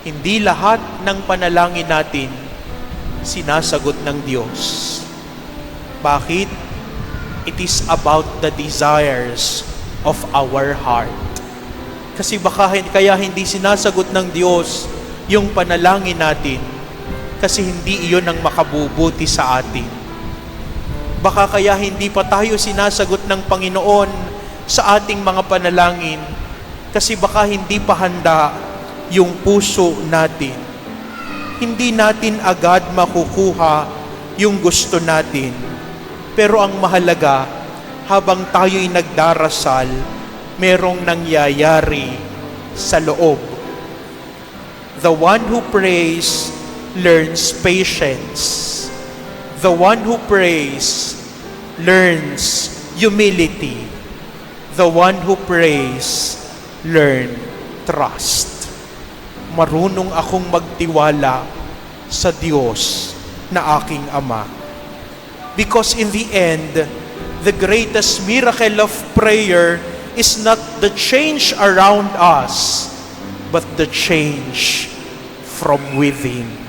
Hindi lahat ng panalangin natin sinasagot ng Diyos. Bakit? It is about the desires of our heart. Kasi kaya hindi sinasagot ng Diyos yung panalangin natin kasi hindi iyon ang makabubuti sa atin. Baka kaya hindi pa tayo sinasagot ng Panginoon sa ating mga panalangin kasi baka hindi pa handa yung puso natin. Hindi natin agad makukuha yung gusto natin. Pero ang mahalaga, habang tayo'y nagdarasal, merong nangyayari sa loob. The one who prays learns patience. The one who prays learns humility. The one who prays learns trust. Marunong akong magtiwala sa Diyos na aking Ama. Because in the end, the greatest miracle of prayer is not the change around us, but the change from within.